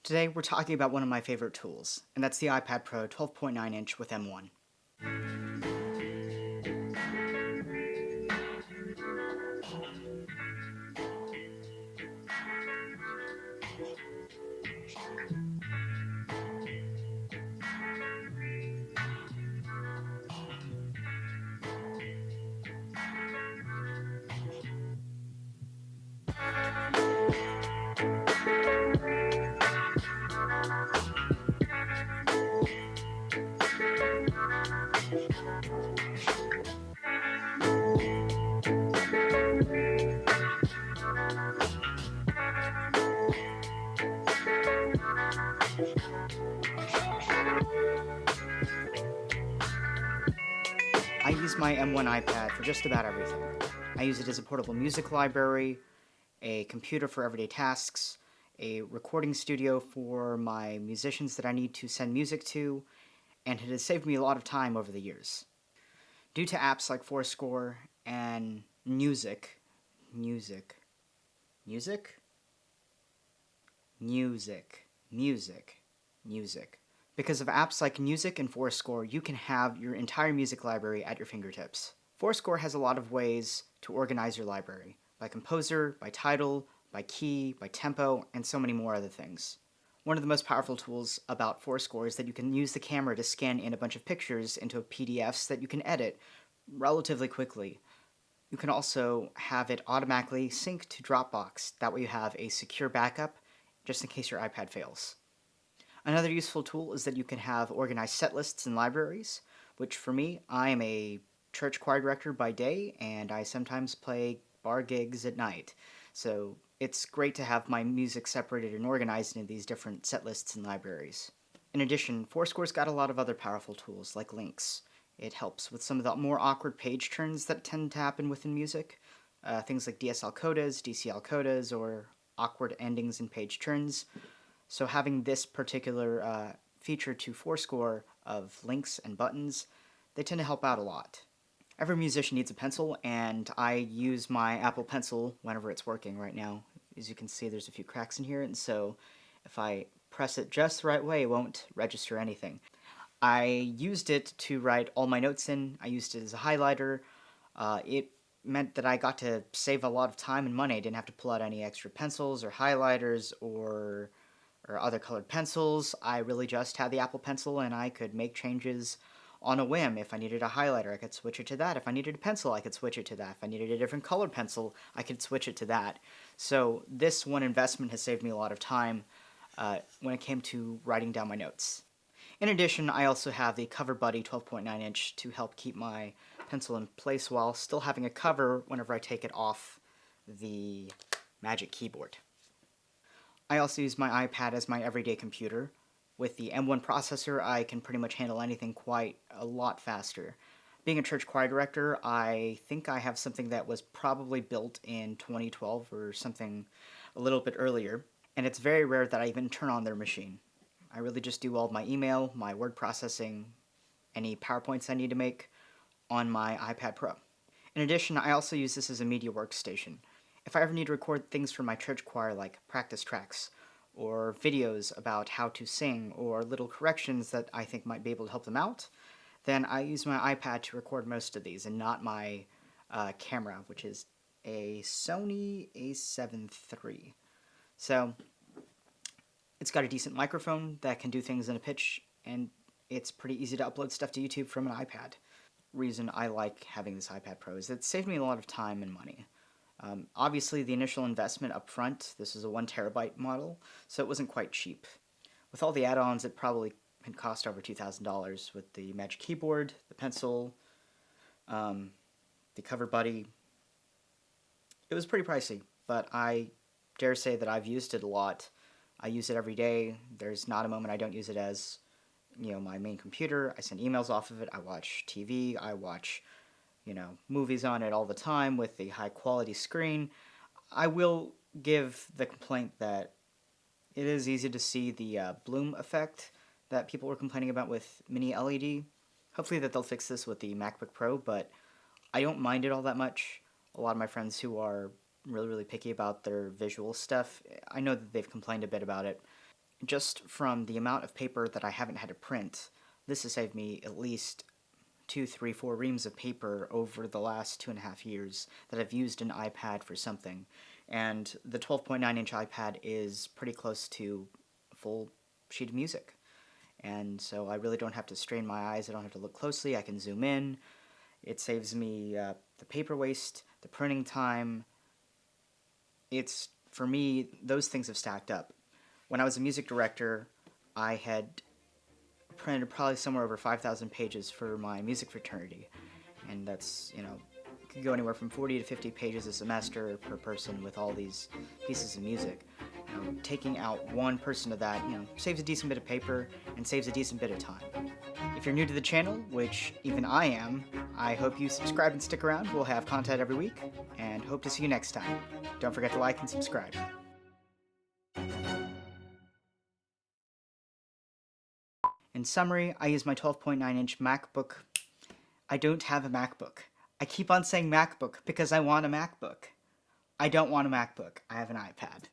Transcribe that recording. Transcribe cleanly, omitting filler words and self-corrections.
Today we're talking about one of my favorite tools, and that's the iPad Pro 12.9-inch with M1. I use my M1 iPad for just about everything. I use it as a portable music library, a computer for everyday tasks, a recording studio for my musicians that I need to send music to, and it has saved me a lot of time over the years. Due to apps like ForScore and music, music, music, music, music, music. Because of apps like Music and ForScore, you can have your entire music library at your fingertips. ForScore has a lot of ways to organize your library, by composer, by title, by key, by tempo, and so many more other things. One of the most powerful tools about ForScore is that you can use the camera to scan in a bunch of pictures into PDFs that you can edit relatively quickly. You can also have it automatically sync to Dropbox. That way you have a secure backup just in case your iPad fails. Another useful tool is that you can have organized set lists and libraries, which for me, I am a church choir director by day, and I sometimes play bar gigs at night. So it's great to have my music separated and organized into these different set lists and libraries. In addition, FourScore's got a lot of other powerful tools, like links. It helps with some of the more awkward page turns that tend to happen within music. Things like DSL codas, DCL codas, or awkward endings in page turns. So having this particular feature to FourScore of links and buttons, they tend to help out a lot. Every musician needs a pencil, and I use my Apple Pencil whenever it's working right now. As you can see, there's a few cracks in here, and so if I press it just the right way, it won't register anything. I used it to write all my notes in. I used it as a highlighter. It meant that I got to save a lot of time and money. I didn't have to pull out any extra pencils or highlighters or other colored pencils. I really just had the Apple Pencil, and I could make changes on a whim. If I needed a highlighter, I could switch it to that. If I needed a pencil, I could switch it to that. If I needed a different colored pencil, I could switch it to that. So this one investment has saved me a lot of time when it came to writing down my notes. In addition, I also have the Coverbuddy 12.9-inch to help keep my pencil in place while still having a cover whenever I take it off the Magic Keyboard. I also use my iPad as my everyday computer. With the M1 processor, I can pretty much handle anything quite a lot faster. Being a church choir director, I think I have something that was probably built in 2012 or something a little bit earlier, and it's very rare that I even turn on their machine. I really just do all of my email, my word processing, any PowerPoints I need to make on my iPad Pro. In addition, I also use this as a media workstation. If I ever need to record things for my church choir, like practice tracks, or videos about how to sing, or little corrections that I think might be able to help them out, then I use my iPad to record most of these, and not my camera, which is a Sony a7 III. So it's got a decent microphone that can do things in a pitch, and it's pretty easy to upload stuff to YouTube from an iPad. Reason I like having this iPad Pro is it saved me a lot of time and money. Obviously, the initial investment up front, this is a 1 terabyte model, so it wasn't quite cheap. With all the add-ons, it probably had cost over $2,000 with the Magic Keyboard, the pencil, the Coverbuddy. It was pretty pricey, but I dare say that I've used it a lot. I use it every day. There's not a moment I don't use it as, my main computer. I send emails off of it. I watch TV. I watch movies on it all the time with the high quality screen. I will give the complaint that it is easy to see the bloom effect that people were complaining about with mini LED. Hopefully that they'll fix this with the MacBook Pro, but I don't mind it all that much. A lot of my friends who are really picky about their visual stuff, I know that they've complained a bit about it. just from the amount of paper that I haven't had to print, this has saved me at least 2, 3, 4 reams of paper over the last 2.5 years that I've used an iPad for something. And the 12.9-inch iPad is pretty close to a full sheet of music. And so I really don't have to strain my eyes, I don't have to look closely, I can zoom in. It saves me the paper waste, the printing time. It's, for me, those things have stacked up. When I was a music director, I had printed probably somewhere over 5,000 pages for my music fraternity. And that's, could go anywhere from 40 to 50 pages a semester per person with all these pieces of music. Taking out one person of that, saves a decent bit of paper and saves a decent bit of time. If you're new to the channel, which even I am, I hope you subscribe and stick around. We'll have content every week, and hope to see you next time. Don't forget to like and subscribe. In summary, I use my 12.9-inch MacBook. I don't have a MacBook. I keep on saying MacBook because I want a MacBook. I don't want a MacBook. I have an iPad.